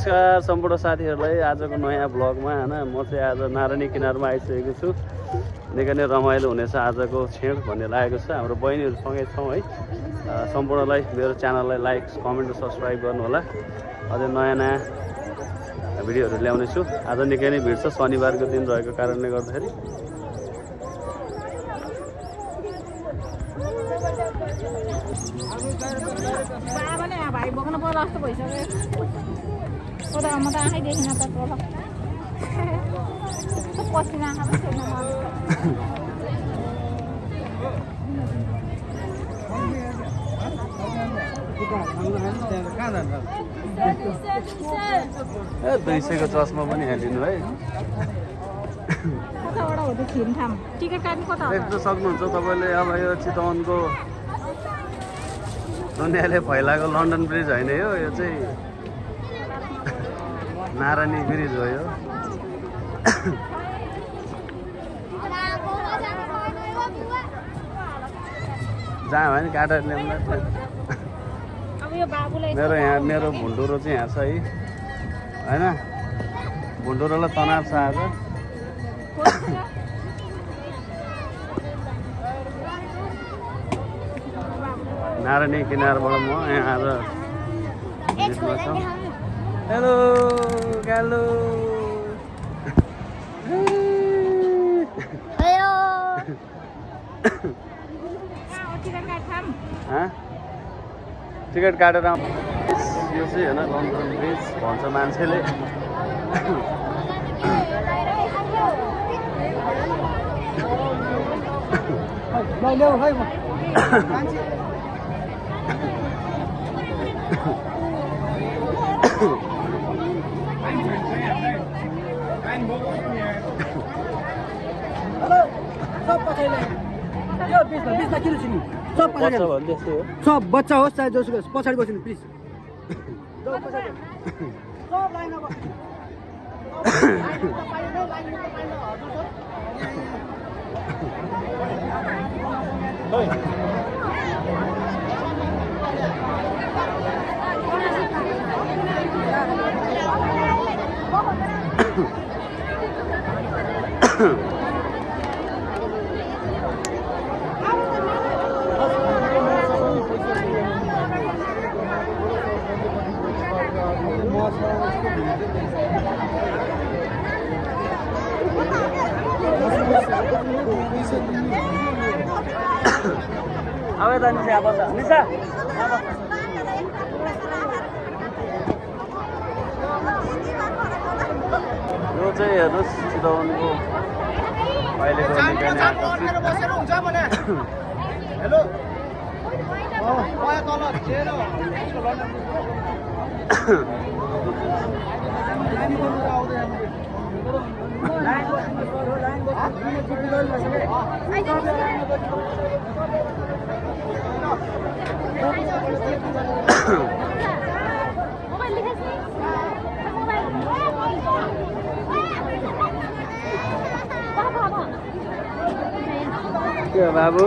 नमस्कार सम्पूर्ण साथीहरूलाई आजको नयाँ ब्लगमा हैन म चाहिँ आज नारायणी किनारमा आइसकेको छु। निकै नै रमाइलो हुनेछ आजको छेड भन्ने लागेको छ। हाम्रो बहिनीहरू सँगै छौँ है। सम्पूर्णलाई मेरो च्यानललाई लाइक कमेन्ट र सब्स्क्राइब गर्नु होला। अझै नयाँ नयाँ भिडियोहरू ल्याउने छु। आज निकै नै भिड छ शनिबारको दिन रहेको कारणले गर्दाखेरि। भाइ बोक्न पर्ला जस्तो भइसक्यो। म त आँखै देखिन त तल पसिना आँखा पनि छैन। ए 200 को चस्मा पनि हालिदिनु है। कताबाट हो त्यो छिमठाम? टिकट काट्नु कता हो? देख्न सक्नुहुन्छ तपाईँले। अब यो चितवनको दुनियाँले फैलाएको लन्डन ब्रिज होइन यो चाहिँ नारायणी ब्रिज हो यो। जहाँ भयो नि काटेर ल्याउँदा मेरो भुन्डुरो चाहिँ यहाँ छ है होइन। भुन्डुरोलाई तनाव छ आज। नारायणी किनारबाट म यहाँ आज भिडमा छु। हेलो गालो टिकट काटेर यो चाहिँ होइन लन्डन ब्रिज भन्छ मान्छेले। सब बच्चा होस् चाहे जोसुकै होस् पछाडि बस्नु प्लिज। अब यता निसा बस्छ निसा। यो चाहिँ हेर्नुहोस् चितवनको अहिलेको निकै नै आकर्षित। हेलो के बाबु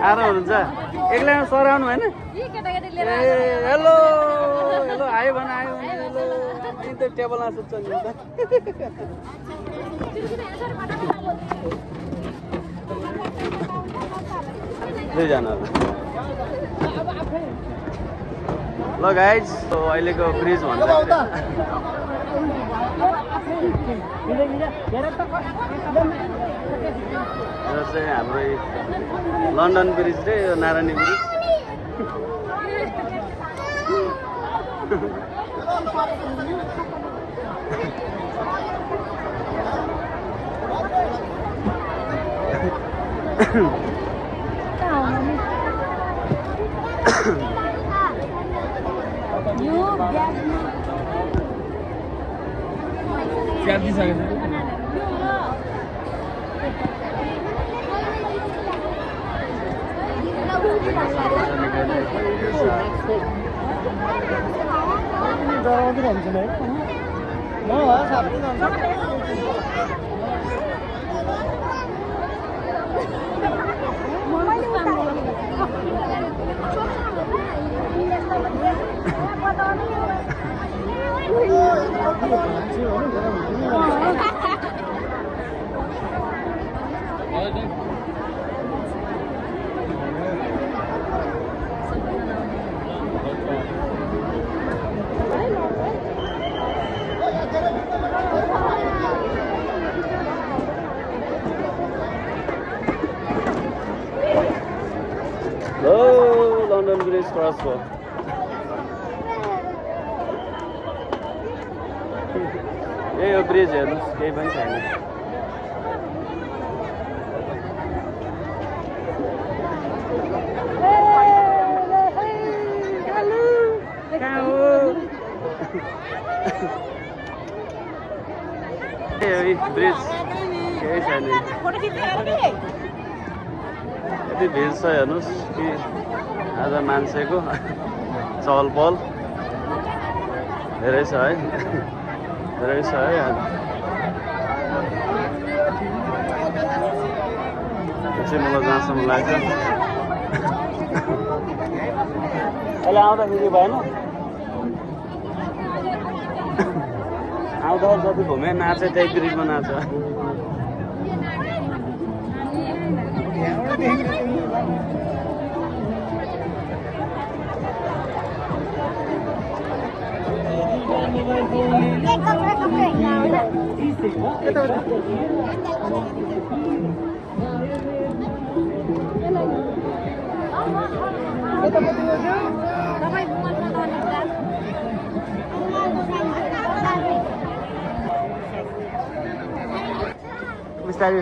आएर हुनुहुन्छ एक्लै सराउनु होइन। हेलो हेलो आयो भने आयो भने हेलो टेबलमा सुत्छ नि दुईजना ल गाइज। अहिलेको ब्रिज भन्छ यो चाहिँ हाम्रो लन्डन ब्रिज रे यो Narayani bridge. Oh, London Bridge cross भयो ए यो ब्रिज हेर्नुहोस् केही पनि छैन ब्रिज केही छैन यति भिड छ हेर्नुहोस् कि आज मान्छेको चहल पहल धेरै छ है धेरै छ है चाहिँ मलाई जहाँसम्म लाग्छ अहिले आउँदाखेरि भएन आउँदा जति घुमे नाचे त्यही ब्रिजमा नाच बिस्तारै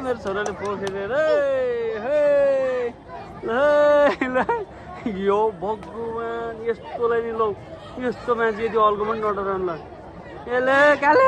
मेरो छोराले फोन खेलेर यो भगवान यस्तोलाई नि लौ यस्तो मान्छे यदि अर्को पनि नडराउनु ल यसले काले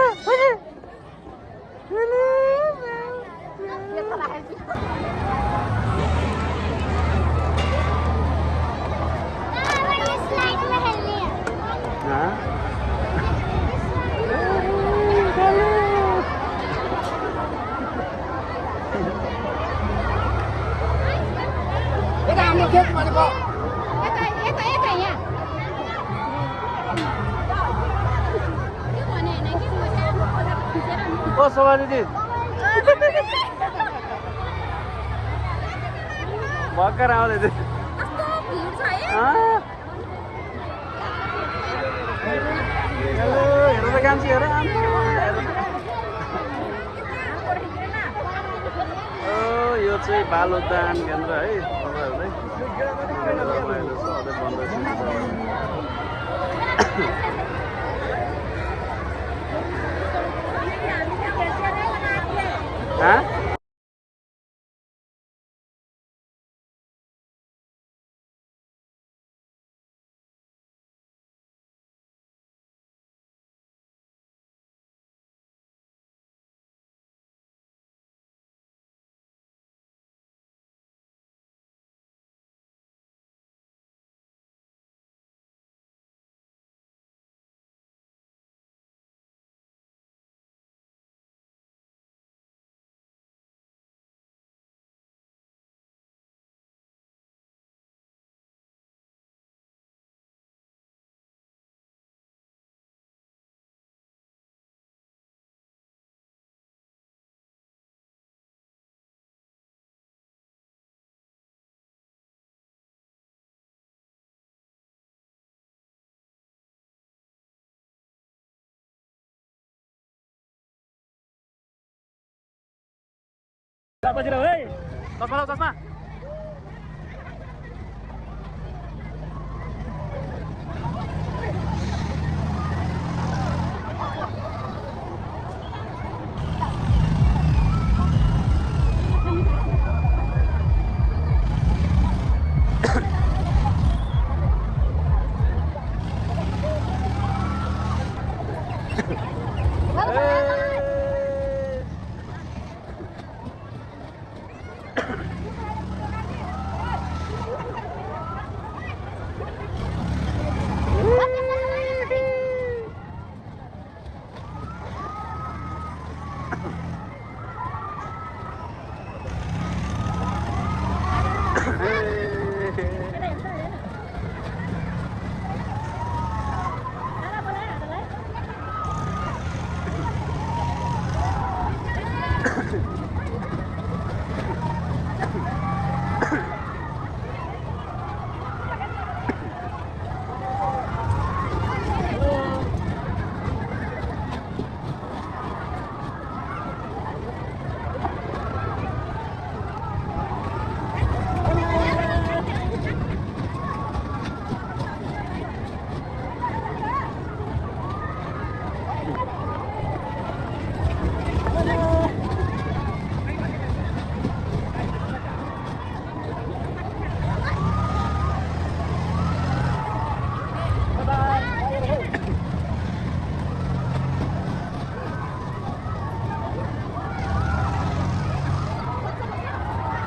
ओ शोभा दिदी भर्खर आउँदै थियो हेर त कान्छी हेर यो चाहिँ बाल उद्यान केन्द्र है तपाईँहरूलाई सधैँ बन्द बजिरह है चस्मा लाऊ चस्मा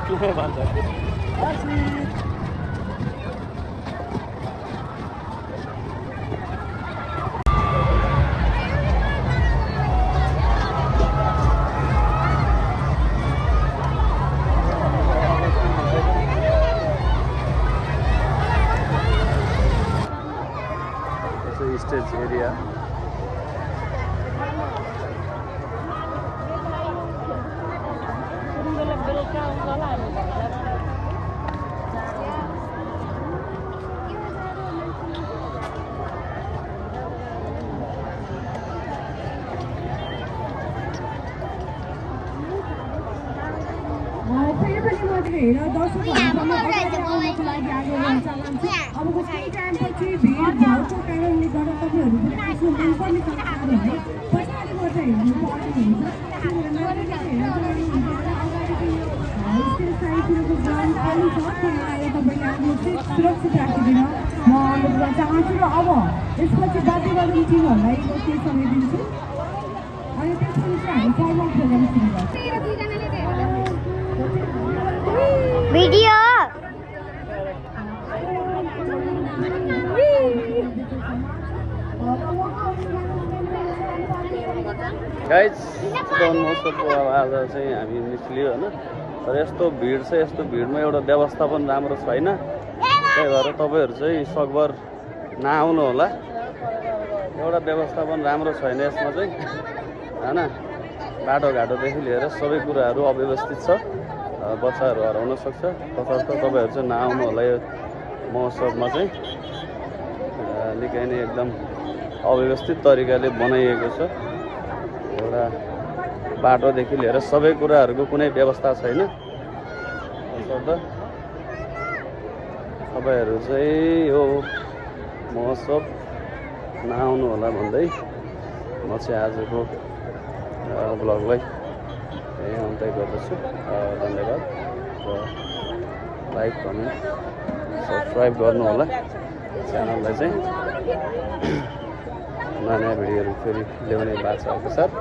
के भन्छ स्टेज एरिया अबको केही टाइमपछि भिड भाउको कारणले गर्दा तपाईँहरू पनि आफ्नो मनपर्ने कलाकारहरूलाई पछाडिबाट हेर्नु पर्ने हुन्छ स्टेज साइडतिरको ग्राउन्ड खाली छ त्यहाँ आएर तपाईँले आफ्नो सिट सुरक्षित राखिदिन म अनुरोध गर्न चाहन्छु र अब यसपछि वाद्यवादन टिमहरूलाई म केही समय दिन्छु अनि त्यसपछि चाहिँ हामी फर्मल प्रोग्राम सुरु गर्छौँ भिडियो गाइज चितवन महोत्सवको अब आज चाहिँ हामी निस्कियो होइन तर यस्तो भिड छ यस्तो भिडमा एउटा व्यवस्थापन राम्रो छैन त्यही भएर तपाईँहरू चाहिँ सकभर नआउनु होला एउटा व्यवस्थापन राम्रो छैन यसमा चाहिँ होइन बाटोघाटोदेखि लिएर सबै कुराहरू अव्यवस्थित छ बच्चाहरू हराउन सक्छ तसर्थ तपाईँहरू चाहिँ नआउनु होला यो महोत्सवमा चाहिँ निकै नै एकदम अव्यवस्थित तरिकाले बनाइएको छ एउटा बाटोदेखि लिएर सबै कुराहरूको कुनै व्यवस्था छैन तसर्थ तपाईँहरू चाहिँ यो महोत्सव नआउनु होला भन्दै म चाहिँ आजको ब्लगलाई यही अन्त्य गर्दछु धन्यवाद र लाइक कमेन्ट सब्सक्राइब गर्नु होला च्यानललाई चाहिँ नयाँ भिडियोहरू फेरि ल्याउने बाचा साथ